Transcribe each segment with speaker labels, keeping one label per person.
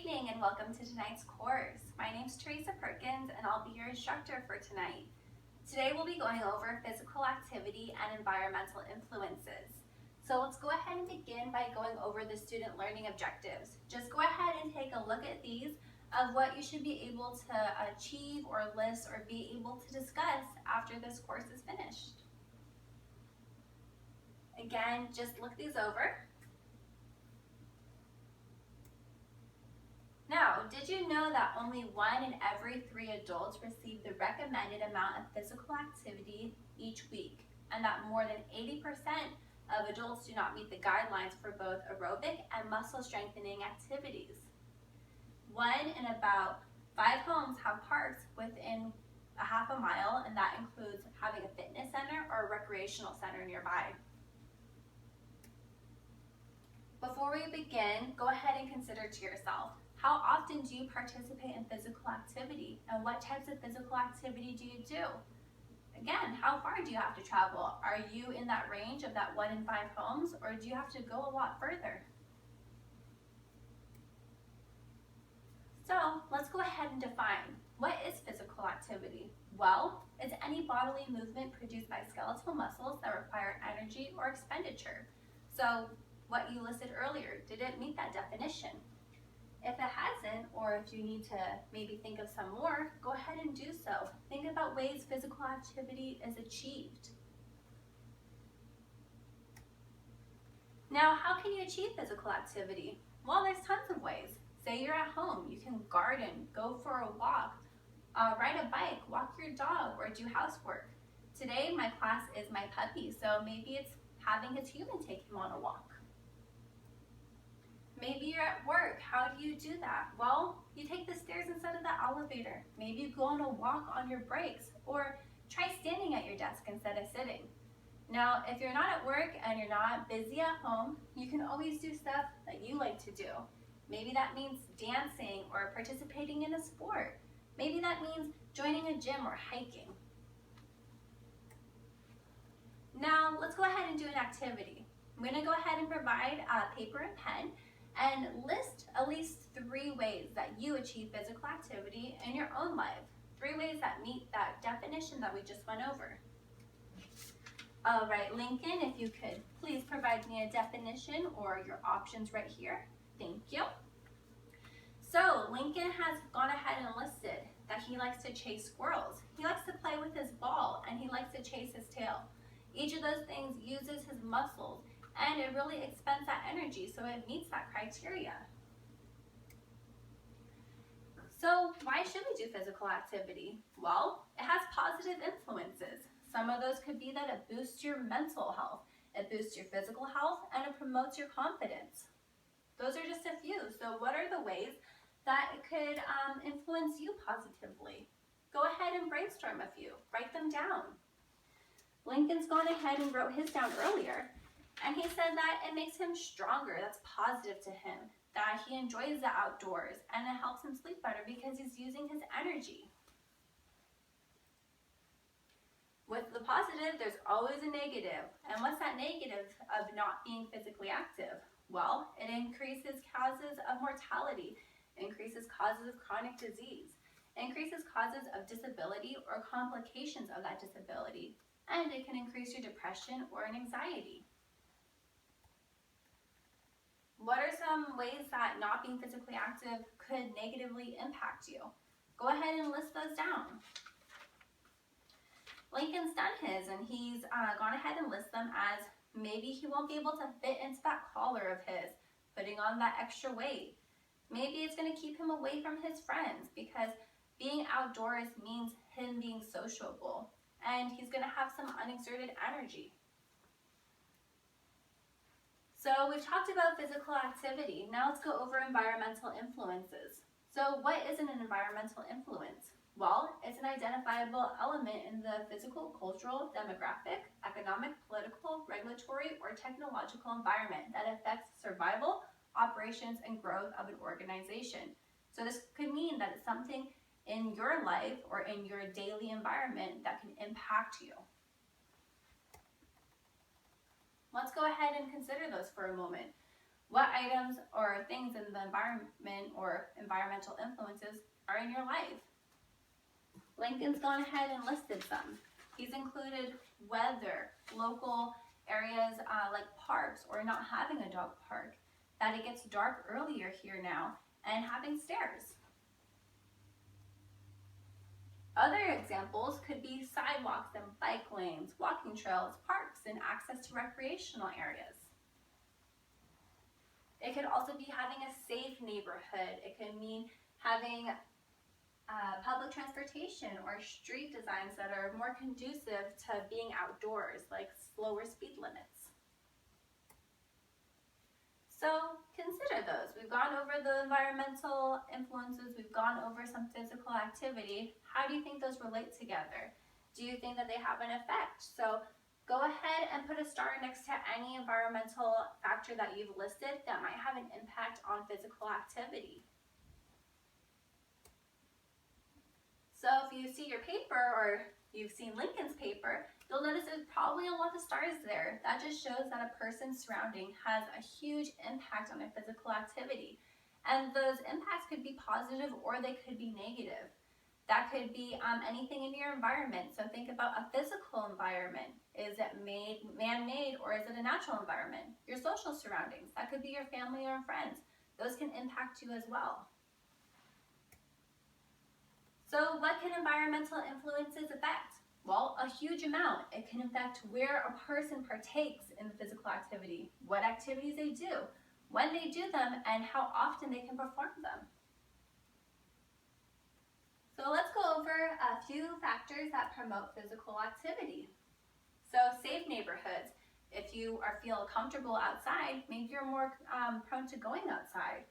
Speaker 1: evening and welcome to tonight's course. My name is Teresa Perkins and I'll be your instructor for tonight. Today we'll be going over physical activity and environmental influences. So let's go ahead and begin by going over the student learning objectives. Just go ahead and take a look at these of what you should be able to achieve or list or be able to discuss after this course is finished. Again, just look these over. Now, did you know that only 1 in every 3 adults receive the recommended amount of physical activity each week, and that more than 80% of adults do not meet the guidelines for both aerobic and muscle strengthening activities? 1 in about 5 homes have parks within a half a mile, and that includes having a fitness center or a recreational center nearby. Before we begin, go ahead and consider to yourself, how often do you participate in physical activity, and what types of physical activity do you do? Again, how far do you have to travel? Are you in that range of that 1 in 5 homes, or do you have to go a lot further? So let's go ahead and define, what is physical activity? Well, it's any bodily movement produced by skeletal muscles that require energy or expenditure. So what you listed earlier, did it meet that definition? If it hasn't, or if you need to maybe think of some more, go ahead and do so. Think about ways physical activity is achieved. Now, how can you achieve physical activity? Well, there's tons of ways. Say you're at home, you can garden, go for a walk, ride a bike, walk your dog, or do housework. Today, my class is my puppy, so maybe it's having his human take him on a walk. Maybe you're at work. How do you do that? Well, you take the stairs instead of the elevator. Maybe you go on a walk on your breaks, or try standing at your desk instead of sitting. Now, if you're not at work and you're not busy at home, you can always do stuff that you like to do. Maybe that means dancing or participating in a sport. Maybe that means joining a gym or hiking. Now, let's go ahead and do an activity. I'm going to go ahead and provide paper and pen and list at least 3 ways that you achieve physical activity in your own life. 3 ways that meet that definition that we just went over. All right, Lincoln, if you could please provide me a definition or your options right here. Thank you. So Lincoln has gone ahead and listed that he likes to chase squirrels. He likes to play with his ball, and he likes to chase his tail. Each of those things uses his muscles, and it really expends that energy, so it meets that criteria. So why should we do physical activity? Well, it has positive influences. Some of those could be that it boosts your mental health, it boosts your physical health, and it promotes your confidence. Those are just a few. So what are the ways that it could influence you positively? Go ahead and brainstorm a few. Write them down. Lincoln's gone ahead and wrote his down earlier. And he said that it makes him stronger. That's positive to him. That he enjoys the outdoors and it helps him sleep better because he's using his energy. With the positive, there's always a negative. And what's that negative of not being physically active? Well, it increases causes of mortality, increases causes of chronic disease, increases causes of disability or complications of that disability, and it can increase your depression or an anxiety. What are some ways that not being physically active could negatively impact you? Go ahead and list those down. Lincoln's done his, and he's gone ahead and list them as maybe he won't be able to fit into that collar of his, putting on that extra weight. Maybe it's going to keep him away from his friends because being outdoors means him being sociable, and he's going to have some unexerted energy. So we've talked about physical activity. Now let's go over environmental influences. So what is an environmental influence? Well, it's an identifiable element in the physical, cultural, demographic, economic, political, regulatory, or technological environment that affects survival, operations, and growth of an organization. So this could mean that it's something in your life or in your daily environment that can impact you. Let's go ahead and consider those for a moment. What items or things in the environment or environmental influences are in your life? Lincoln's gone ahead and listed some. He's included weather, local areas like parks or not having a dog park, that it gets dark earlier here now, and having stairs. Other examples could be sidewalks and bike lanes, walking trails, parks, and access to recreational areas. It could also be having a safe neighborhood. It could mean having public transportation or street designs that are more conducive to being outdoors, like slower speed limits. So consider those. We've gone over the environmental influences, we've gone over some physical activity. How do you think those relate together? Do you think that they have an effect? So go ahead and put a star next to any environmental factor that you've listed that might have an impact on physical activity. So if you see your paper or you've seen Lincoln's paper, you'll notice there's probably a lot of stars there. That just shows that a person's surrounding has a huge impact on their physical activity. And those impacts could be positive or they could be negative. That could be anything in your environment. So think about a physical environment. Is it man-made or is it a natural environment? Your social surroundings, that could be your family or friends. Those can impact you as well. So what can environmental influences affect? Well, a huge amount. It can affect where a person partakes in the physical activity, what activities they do, when they do them, and how often they can perform them. So let's go over a few factors that promote physical activity. So safe neighborhoods. If you feel comfortable outside, maybe you're more prone to going outside.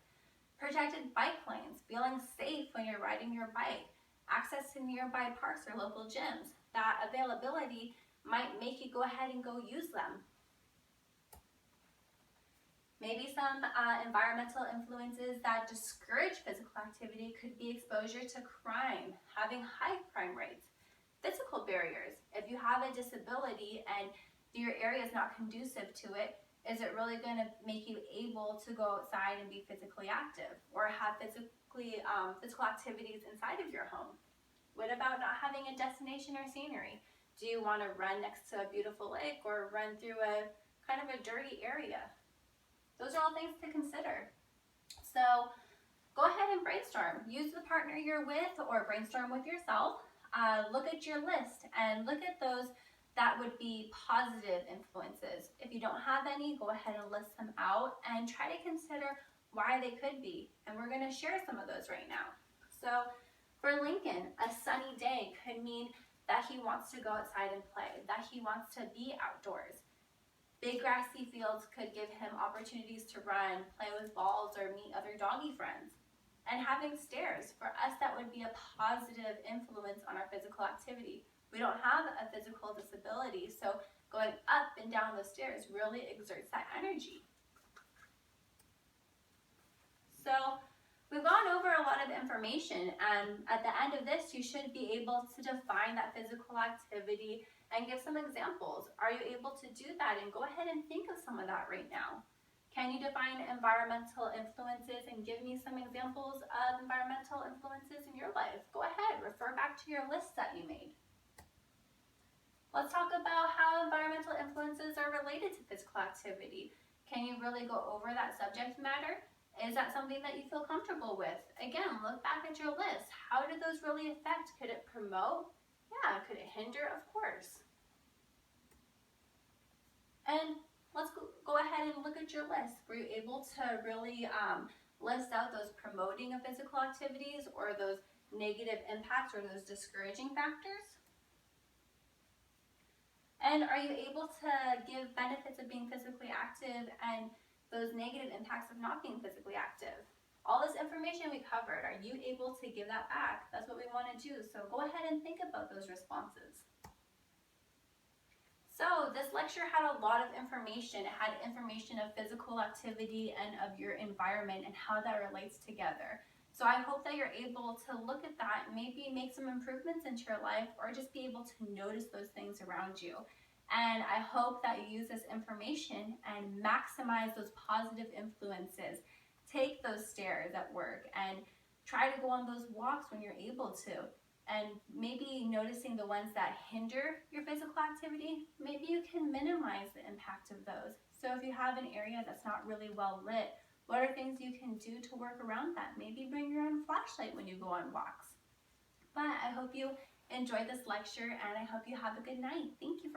Speaker 1: Protected bike lanes, feeling safe when you're riding your bike. Access to nearby parks or local gyms. That availability might make you go ahead and go use them. Maybe some environmental influences that discourage physical activity could be exposure to crime, having high crime rates. Physical barriers. If you have a disability and your area is not conducive to it, is it really going to make you able to go outside and be physically active or have physical activities inside of your home? What about not having a destination or scenery? Do you want to run next to a beautiful lake or run through a kind of a dirty area? Those are all things to consider. So go ahead and brainstorm. Use the partner you're with or brainstorm with yourself. Look at your list and look at those that would be positive influences. If you don't have any, go ahead and list them out and try to consider why they could be. And we're going to share some of those right now. So for Lincoln, a sunny day could mean that he wants to go outside and play, that he wants to be outdoors. Big grassy fields could give him opportunities to run, play with balls, or meet other doggy friends. And having stairs, for us that would be a positive influence on our physical activity. We don't have a physical disability, so going up and down the stairs really exerts that energy. So we've gone over a lot of information, and at the end of this, you should be able to define that physical activity and give some examples. Are you able to do that? And go ahead and think of some of that right now. Can you define environmental influences and give me some examples of environmental influences in your life? Go ahead, refer back to your list that you made. Let's talk about how environmental influences are related to physical activity. Can you really go over that subject matter? Is that something that you feel comfortable with? Again, look back at your list. How did those really affect? Could it promote? Yeah. Could it hinder? Of course. And let's go ahead and look at your list. Were you able to really list out those promoting of physical activities or those negative impacts or those discouraging factors? And are you able to give benefits of being physically active and those negative impacts of not being physically active? All this information we covered, are you able to give that back? That's what we want to do. So go ahead and think about those responses. So this lecture had a lot of information. It had information of physical activity and of your environment and how that relates together. So I hope that you're able to look at that and maybe make some improvements into your life or just be able to notice those things around you. And I hope that you use this information and maximize those positive influences. Take those stairs at work and try to go on those walks when you're able to. And maybe noticing the ones that hinder your physical activity, maybe you can minimize the impact of those. So if you have an area that's not really well lit, what are things you can do to work around that? Maybe bring your own flashlight when you go on walks. But I hope you enjoyed this lecture, and I hope you have a good night. Thank you for